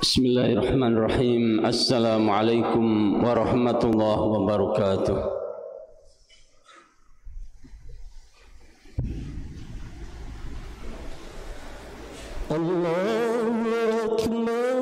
Bismillahirrahmanirrahim. Assalamualaikum warahmatullahi wabarakatuh. Allahu Akbar,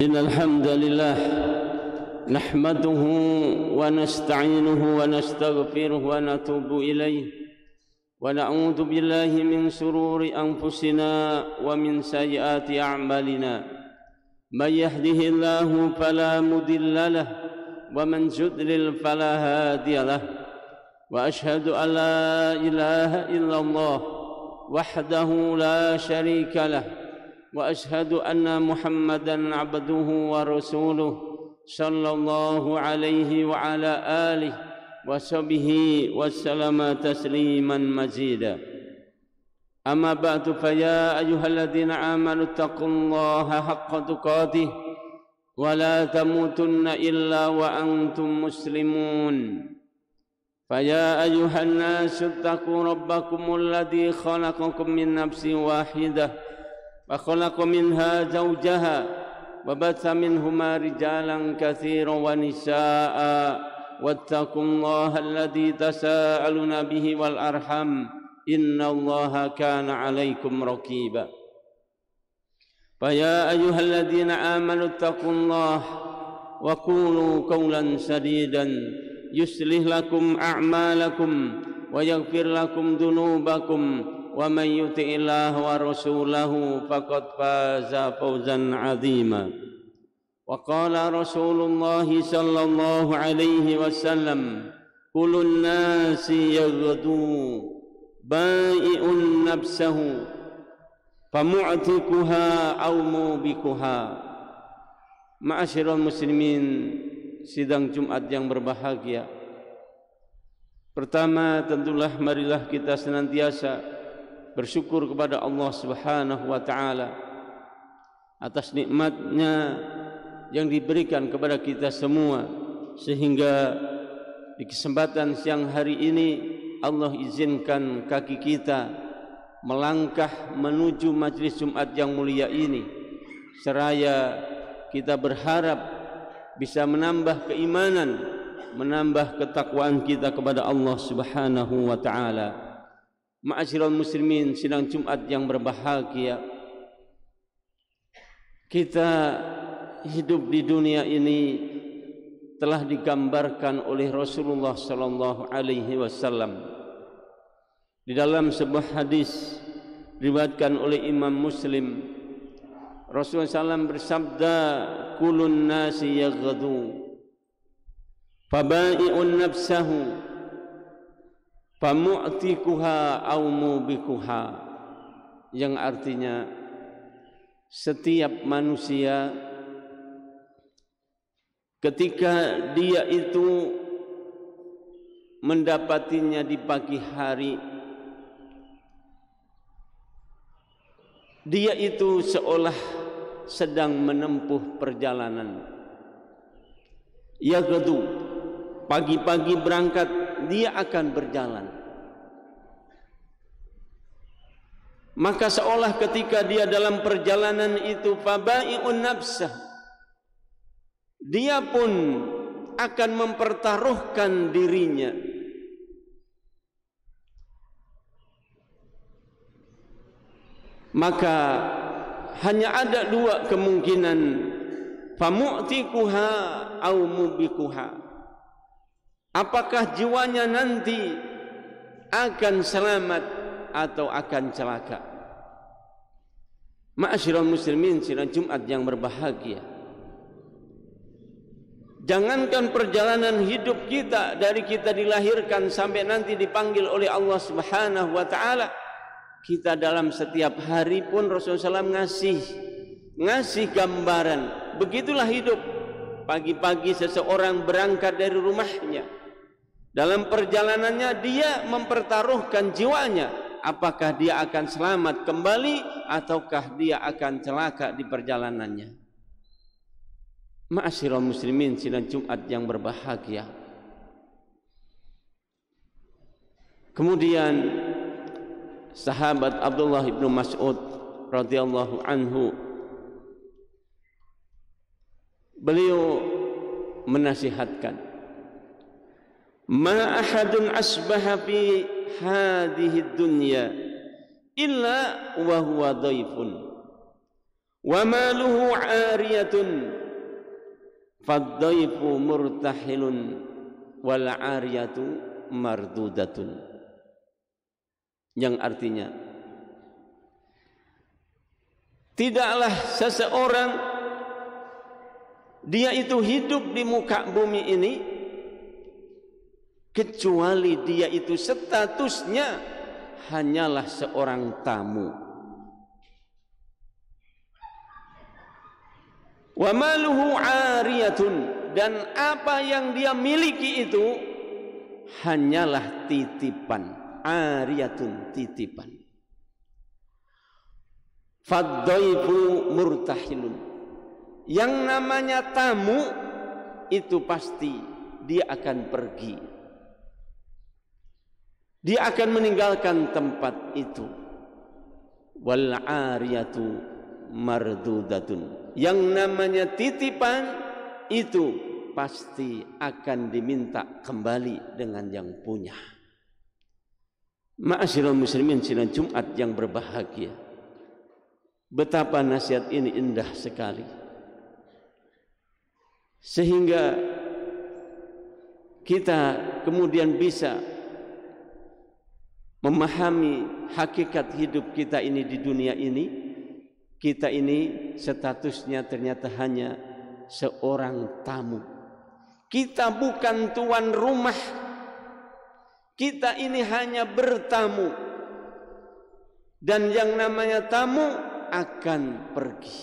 Innal hamdalillah nahmaduhu wa nasta'inuhu wa nastaghfiruhu wa natubu ilayh wa na'udzu billahi min shururi anfusina wa min sayyiati a'malina may yahdihillahu fala mudilla lahu wa man yudlil fala hadiya lahu wa ashhadu an la ilaha illallah wahdahu la syarika lahu وأشهد أن محمدًا عبده ورسوله صلى الله عليه وعلى آله وصحبه وسلم تسليمًا مزيدًا أما بعد فيا أيها الذين آمنوا اتقوا الله حق تقاته ولا تموتن إلا وأنتم مسلمون فيا أيها الناس اتقوا ربكم الذي خلقكم من نفس واحدة وخلق منها زوجها وبث منهما رجالا كثيرا ونساء واتقوا الله الذي تساءلون به والأرحم innallaha kana 'alaikum raqiba. Fa ya ayyuhalladzina amanu taqullaha wa qulu qawlan sadidan yuslih lakum a'malakum wa yaghfir lakum dhunubakum wa man yuti'illah wa rasulahu faqad faza fawzan 'azima. Wa qala Rasulullah sallallahu alaihi wasallam kulun nasi yaghdu bai'un nafsahu famu'tikuha aw mubikuha. Ma'asyiral muslimin, sidang Jumat yang berbahagia. Pertama, tentulah marilah kita senantiasa bersyukur kepada Allah Subhanahu wa taala atas nikmatnya yang diberikan kepada kita semua, sehingga di kesempatan siang hari ini Allah izinkan kaki kita melangkah menuju majlis Jumat yang mulia ini, seraya kita berharap bisa menambah keimanan, menambah ketakwaan kita kepada Allah Subhanahu wa taala. Ma'asyiral muslimin, sidang Jumat yang berbahagia, kita hidup di dunia ini telah digambarkan oleh Rasulullah sallallahu alaihi wasallam di dalam sebuah hadis diriwayatkan oleh Imam Muslim. Rasulullah SAW bersabda, kulun nasi yaghdu fabai'un nafsahu famu'tikuha aw mubikuha, yang artinya setiap manusia ketika dia itu mendapatinya di pagi hari, dia itu seolah sedang menempuh perjalanan. Yaghdu, pagi-pagi berangkat, dia akan berjalan. Maka seolah ketika dia dalam perjalanan itu fabai'un nafsah, dia pun akan mempertaruhkan dirinya. Maka hanya ada dua kemungkinan, famu'tikuha aw mubikuha. Apakah jiwanya nanti akan selamat atau akan celaka? Ma'asyiral muslimin, sidang Jumat yang berbahagia, jangankan perjalanan hidup kita dari kita dilahirkan sampai nanti dipanggil oleh Allah Subhanahu wa taala, kita dalam setiap hari pun Rasulullah SAW ngasih gambaran. Begitulah hidup. Pagi-pagi seseorang berangkat dari rumahnya, dalam perjalanannya dia mempertaruhkan jiwanya, apakah dia akan selamat kembali ataukah dia akan celaka di perjalanannya. Ma'asyiral muslimin, sidang Jumat yang berbahagia. Kemudian sahabat Abdullah bin Mas'ud radhiyallahu anhu, beliau menasihatkan, ma ahadun asbaha fi hadhihi dunya illa wa huwa dhaifun wa maluhu 'ariyatun fadhaifu murtahilun wal 'ariyatu mardudatun. Yang artinya, tidaklah seseorang dia itu hidup di muka bumi ini kecuali dia itu statusnya hanyalah seorang tamu. Wa maluhu 'ariyatun, dan apa yang dia miliki itu hanyalah titipan. 'Ariyatun, titipan. Fadhaifu murtahilun, yang namanya tamu itu pasti dia akan pergi, dia akan meninggalkan tempat itu. Wal 'ariyatu mardudatun, yang namanya titipan itu pasti akan diminta kembali dengan yang punya. Ma'asyiral muslimin sidang Jumat yang berbahagia, betapa nasihat ini indah sekali, sehingga kita kemudian bisa memahami hakikat hidup kita ini di dunia ini. Kita ini statusnya ternyata hanya seorang tamu. Kita bukan tuan rumah. Kita ini hanya bertamu, dan yang namanya tamu akan pergi.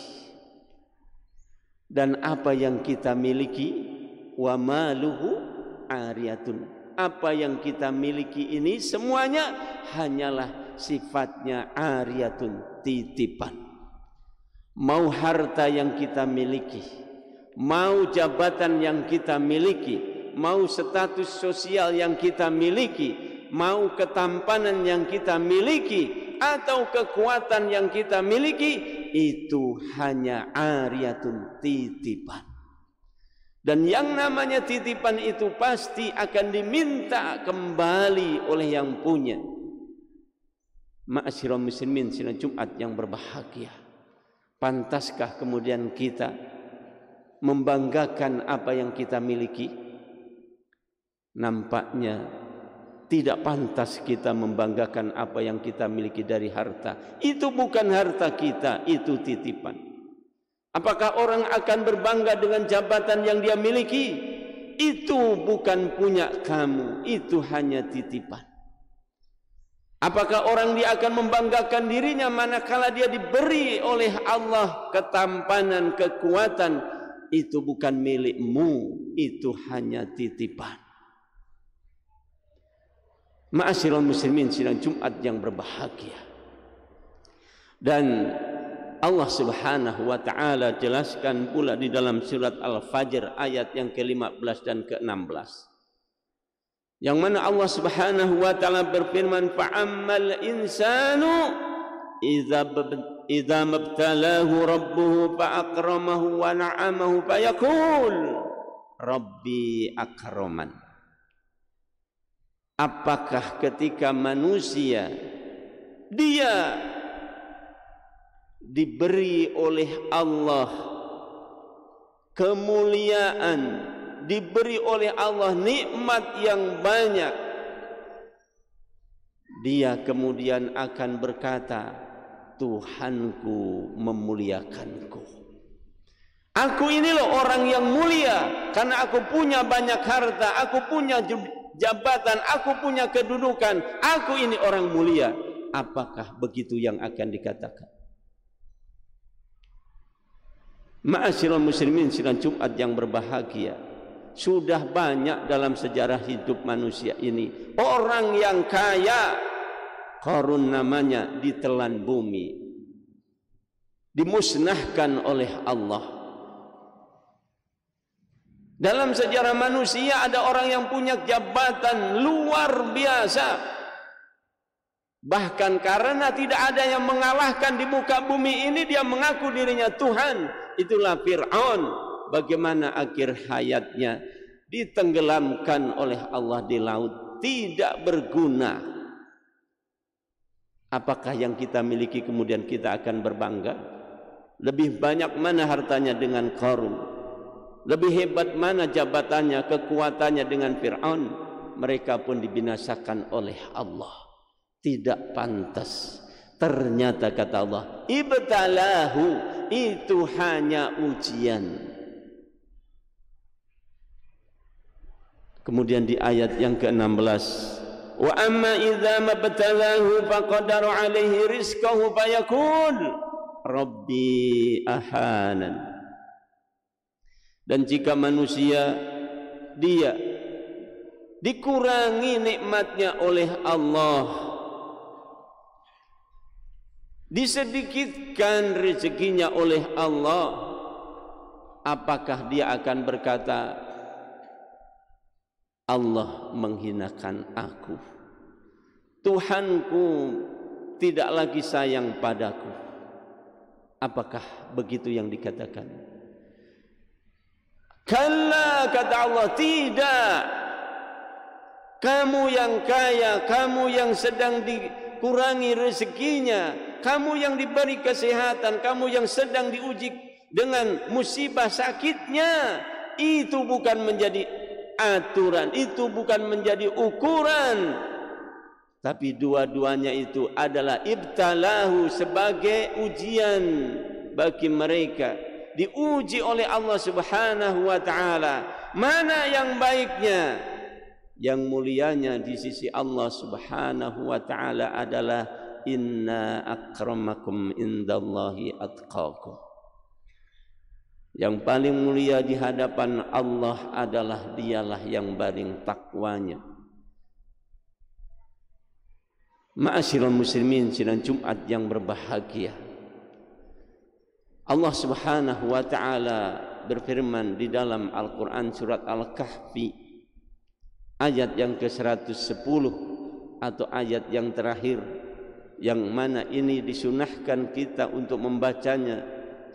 Dan apa yang kita miliki, wa maluhu ariyatun, apa yang kita miliki ini semuanya hanyalah sifatnya ariyatun, titipan. Mau harta yang kita miliki, mau jabatan yang kita miliki, mau status sosial yang kita miliki, mau ketampanan yang kita miliki, atau kekuatan yang kita miliki, itu hanya ariyatun, titipan. Dan yang namanya titipan itu pasti akan diminta kembali oleh yang punya. Ma'asyiral muslimin sidang Jumat yang berbahagia, pantaskah kemudian kita membanggakan apa yang kita miliki? Nampaknya tidak pantas kita membanggakan apa yang kita miliki dari harta. Itu bukan harta kita, itu titipan. Apakah orang akan berbangga dengan jabatan yang dia miliki? Itu bukan punya kamu, itu hanya titipan. Apakah orang dia akan membanggakan dirinya manakala dia diberi oleh Allah ketampanan, kekuatan? Itu bukan milikmu, itu hanya titipan. Ma'asyiral muslimin sidang Jumat yang berbahagia. Dan Allah Subhanahu wa taala jelaskan pula di dalam surat Al-Fajr ayat yang ke-15 dan ke-16. Yang mana Allah Subhanahu wa taala berfirman, fa'ammal insanu idza mabtalahu rabbuhu fa'akramahu wa na'amahu fayaqul rabbi akraman. Apakah ketika manusia dia diberi oleh Allah kemuliaan, diberi oleh Allah nikmat yang banyak, dia kemudian akan berkata, Tuhanku memuliakanku. Aku ini loh orang yang mulia karena aku punya banyak harta, aku punya jabatan, aku punya kedudukan, aku ini orang mulia. Apakah begitu yang akan dikatakan? Ma'asyiral muslimin sidang Jumat yang berbahagia, sudah banyak dalam sejarah hidup manusia ini orang yang kaya, Qarun namanya, ditelan bumi, dimusnahkan oleh Allah. Dalam sejarah manusia ada orang yang punya jabatan luar biasa, bahkan karena tidak ada yang mengalahkan di muka bumi ini, dia mengaku dirinya Tuhan. Itulah Fir'aun. Bagaimana akhir hayatnya? Ditenggelamkan oleh Allah di laut, tidak berguna. Apakah yang kita miliki kemudian kita akan berbangga? Lebih banyak mana hartanya dengan Qarun? Lebih hebat mana jabatannya, kekuatannya dengan Fir'aun? Mereka pun dibinasakan oleh Allah. Tidak pantas. Ternyata kata Allah, ibtalahu, itu hanya ujian. Kemudian di ayat yang ke-16, wa amma idza mabtalahu faqadara alaihi rizqahu fayaqul rabbi ahanan. Dan jika manusia dia dikurangi nikmatnya oleh Allah, disedikitkan rezekinya oleh Allah, apakah dia akan berkata, Allah menghinakan aku, Tuhanku tidak lagi sayang padaku? Apakah begitu yang dikatakan? Kalla, kata Allah, tidak. kamu yang kaya, kamu yang sedang dikurangi rezekinya, kamu yang diberi kesehatan, kamu yang sedang diuji dengan musibah sakitnya, itu bukan menjadi aturan, itu bukan menjadi ukuran, tapi dua-duanya itu adalah ibtalahu, sebagai ujian bagi mereka, diuji oleh Allah Subhanahu wa taala. Mana yang baiknya? Yang mulianya di sisi Allah Subhanahu wa taala adalah inna akramakum indallahi atqakum. Yang paling mulia di hadapan Allah adalah dialah yang paling takwanya. Ma'asyiral muslimin, sidang Jumat yang berbahagia, Allah Subhanahu wa taala berfirman di dalam Al-Qur'an surat Al-Kahfi ayat yang ke-110 atau ayat yang terakhir, yang mana ini disunahkan kita untuk membacanya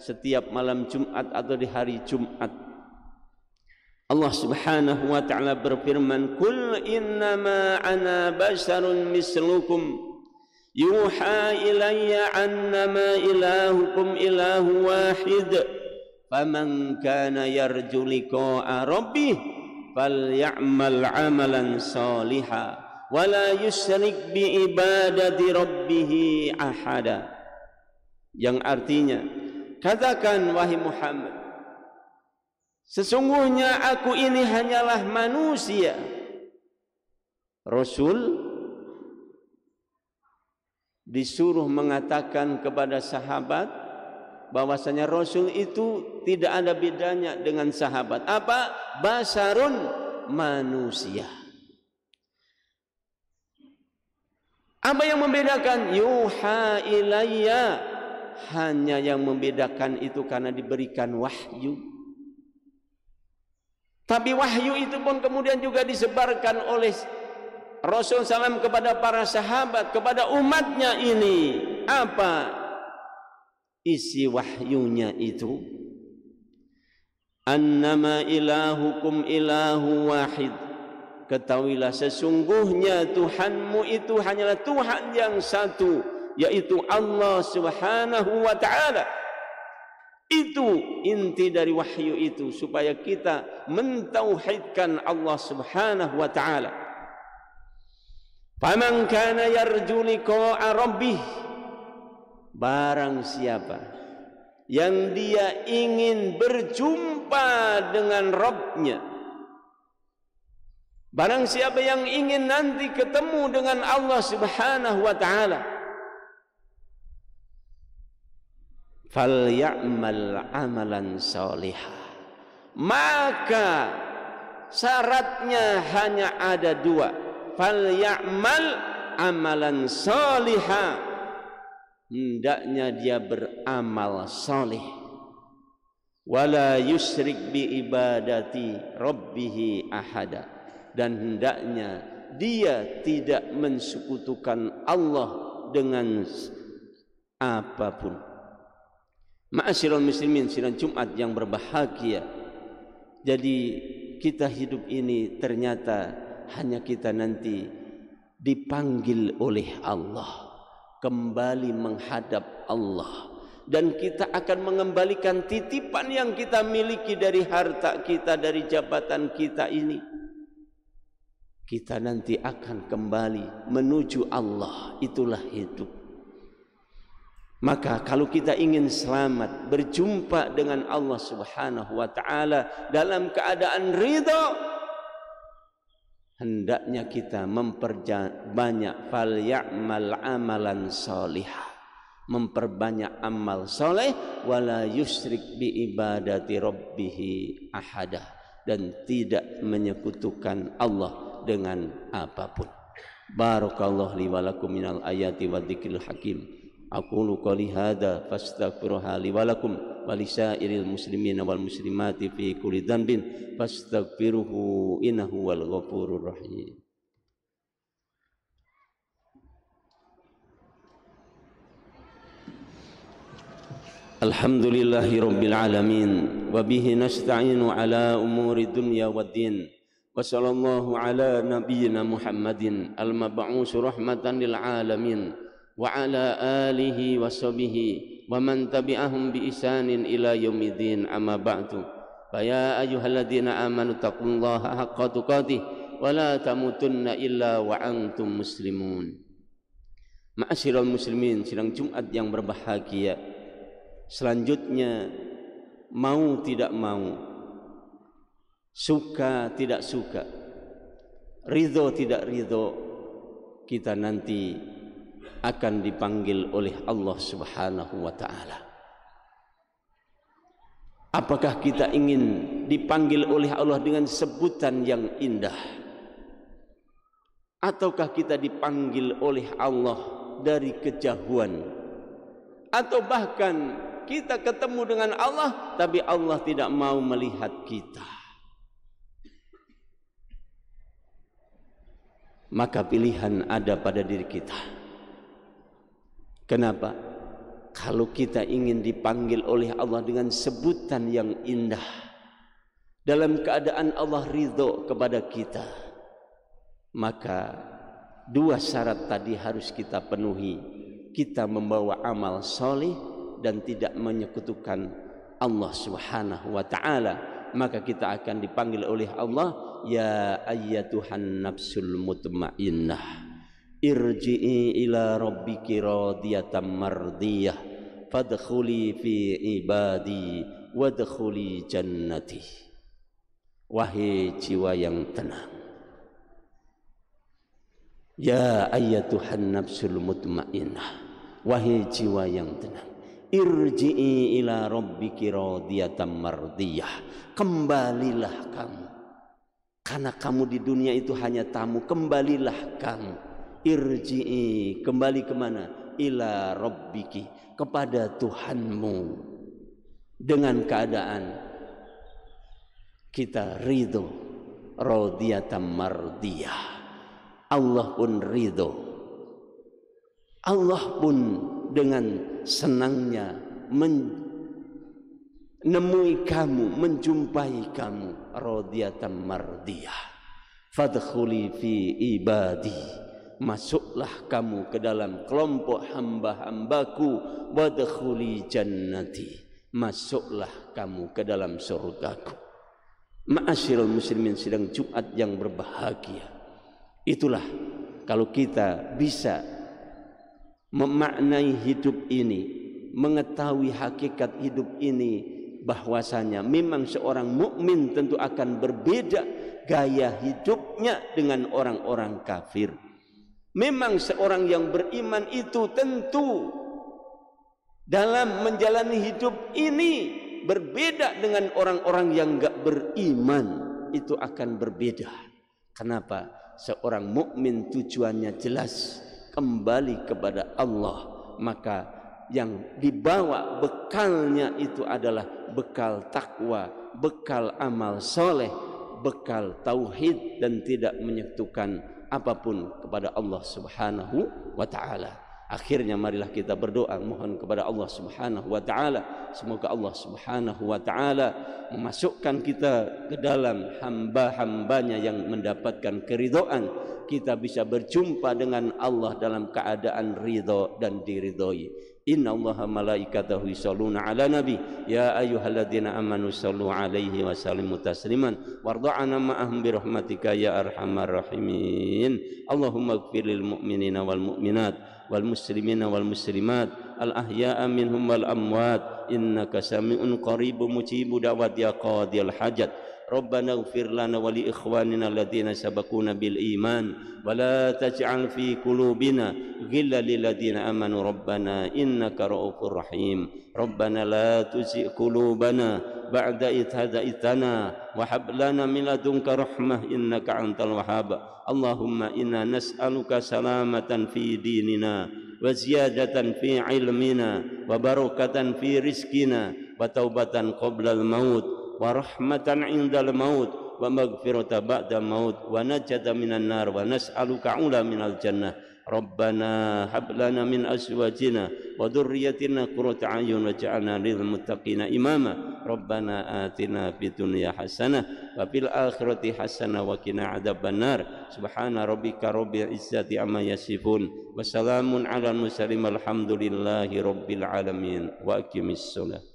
setiap malam Jumat atau di hari Jumat. Allah Subhanahu wa taala berfirman, "Qul innama ana basharun mislukum yuha ilayya annama ilahukum ilahu wahid faman kana yarju liqa'a rabbih falyamal 'amalan shalihan wa la yusyrik bi ibadati rabbih ahada." Yang artinya, katakan wahai Muhammad, sesungguhnya aku ini hanyalah manusia. Rasul disuruh mengatakan kepada sahabat bahwasanya Rasul itu tidak ada bedanya dengan sahabat. Apa? Basarun, manusia. Apa yang membedakan? Yuha ilayya, hanya yang membedakan itu karena diberikan wahyu. Tapi wahyu itu pun kemudian juga disebarkan oleh Rasul SAW kepada para sahabat, kepada umatnya ini. Apa isi wahyunya itu? Annama ilahukum ilahu wahid. Ketahuilah sesungguhnya Tuhanmu itu hanyalah Tuhan yang satu, yaitu Allah Subhanahu wa taala. Itu inti dari wahyu itu, supaya kita mentauhidkan Allah Subhanahu wa taala. Faman kana yarju liqa'a rabbih, barang siapa yang dia ingin berjumpa dengan Rabbnya, barang siapa yang ingin nanti ketemu dengan Allah Subhanahu wa taala, falya'mal amalan salihah, maka syaratnya hanya ada dua. Falya'mal amalan salihah, hendaknya dia beramal saleh. Wala yusyrik bi ibadati rabbih ahada, dan hendaknya dia tidak mensekutukan Allah dengan apapun. Ma'asyiral muslimin, sidang Jumat yang berbahagia. Jadi kita hidup ini ternyata hanya kita nanti dipanggil oleh Allah, kembali menghadap Allah, dan kita akan mengembalikan titipan yang kita miliki dari harta kita, dari jabatan kita ini. Kita nanti akan kembali menuju Allah, itulah hidup. Maka kalau kita ingin selamat, berjumpa dengan Allah Subhanahu wa taala dalam keadaan ridha, hendaknya kita memperbanyak falya'mal amalan salihah, memperbanyak amal saleh, wala yusyrik bi ibadati rabbih ahada, dan tidak menyekutukan Allah dengan apapun. Barakallahu li wa lakum minal ayati wa dzikril hakim. Aqulu qali hadza fastaghfiruha li wa lakum wa lisairil muslimina wal muslimati fi kulli dhanbin fastaghfiruhu innahu wal ghafurur rahim. Alhamdulillahi rabbil alamin wa bihi nasta'inu ala umuri dunya waddin wa sallallahu ala nabiyyina Muhammadin al-mab'us rahmatan lil alamin wa ala alihi wa sahbihi wa man tabi'ahum bi ihsanin ila yaumiddin, amma ba'du. Fa ya ayyuhalladzina amanu taqullaha haqqa tuqatih wa la tamutunna illa wa antum muslimun. Ma'asyiral muslimin, sidang Jumat yang berbahagia. Selanjutnya, mau tidak mau, suka tidak suka, ridho tidak ridho, kita nanti akan dipanggil oleh Allah Subhanahu wa ta'ala. Apakah kita ingin dipanggil oleh Allah dengan sebutan yang indah, ataukah kita dipanggil oleh Allah dari kejauhan, atau bahkan kita ketemu dengan Allah tapi Allah tidak mau melihat kita? Maka pilihan ada pada diri kita. Kenapa? Kalau kita ingin dipanggil oleh Allah dengan sebutan yang indah, dalam keadaan Allah ridho kepada kita, maka dua syarat tadi harus kita penuhi. Kita membawa amal soleh dan tidak menyekutukan Allah Subhanahu wa ta'ala, maka kita akan dipanggil oleh Allah, ya ayyatuhan nafsul mutmainnah, irji'i ila rabbiki radiyatan mardiyah, fadkhuli fi ibadi wadkhuli jannati. Wahai jiwa yang tenang, ya ayyatuhan nafsul mutmainnah, wahai jiwa yang tenang, irji'i ila rabbiki radiyatan mardiyah, kembalilah kamu, karena kamu di dunia itu hanya tamu. Kembalilah kamu, irji'i, kembali kemana? Ila rabbiki, kepada Tuhanmu, dengan keadaan kita ridho, radiyatan mardiyah. Allah pun ridho, Allah pun dengan senangnya menemui kamu, menjumpai kamu, radiyatan mardiyah. Fadkhuli fi ibadi, masuklah kamu ke dalam kelompok hamba-hambaku, wadkhuli jannati, masuklah kamu ke dalam surgaku. Ma'asyiral muslimin, sidang Jumat yang berbahagia, itulah kalau kita bisa memaknai hidup ini, mengetahui hakikat hidup ini, bahwasanya memang seorang mukmin tentu akan berbeda gaya hidupnya dengan orang-orang kafir. Memang seorang yang beriman itu tentu dalam menjalani hidup ini berbeda dengan orang-orang yang enggak beriman, itu akan berbeda. Kenapa? Seorang mukmin tujuannya jelas, kembali kepada Allah, maka yang dibawa bekalnya itu adalah bekal takwa, bekal amal soleh, bekal tauhid, dan tidak menyekutukan apapun kepada Allah Subhanahu wa ta'ala. Akhirnya marilah kita berdoa mohon kepada Allah Subhanahu wa ta'ala, semoga Allah Subhanahu wa ta'ala memasukkan kita ke dalam hamba-hambanya yang mendapatkan keridhaan. Kita bisa berjumpa dengan Allah dalam keadaan ridho dan diridhoi. Inna Allaha malaikatahu yusholluna ala nabi, ya ayyuhalladzina amanu shollu alaihi wa sallimu tasliman, warda'ana ma'ahum birahmatika ya arhamar rahimin. Allahumma ighfir lil mu'minina wal mu'minat wal muslimina wal muslimat al ahya'a minhum wal amwat, innaka sami'un qaribun mujibu da'wat ya qadiyal hajat. Rabbana ighfir lana wa li ikhwanina alladziina sabaquna bil iman wa la taj'al fi qulubina ghillan lil ladziina amanu rabbana innaka ra'ufur rahim. Rabbana la tuzigh qulubana ba'da idh hadaitana wa hab lana min ladunka rahmah innaka antal wahhab. Allahumma inna nas'aluka salamatan fi dinina wa ziyadatan fi ilmina wa barakatan fi rizqina wa taubatan qabla al-maut wa rahmatan indal maut wa maghfirata ba'da maut wa najata minan nar wa nas'aluka ula minal jannah. Rabbana hab lana min azwajina wa dhurriyyatina qurrata a'yun waj'alna lil muttaqina imama. Rabbana atina fid dunya hasanah wa fil akhirati hasanah wa qina adzabannar. Subhana rabbika rabbil izzati amma yasifun wa salamun alal mursalin walhamdulillahi rabbil alamin. Wa aqimis shalah.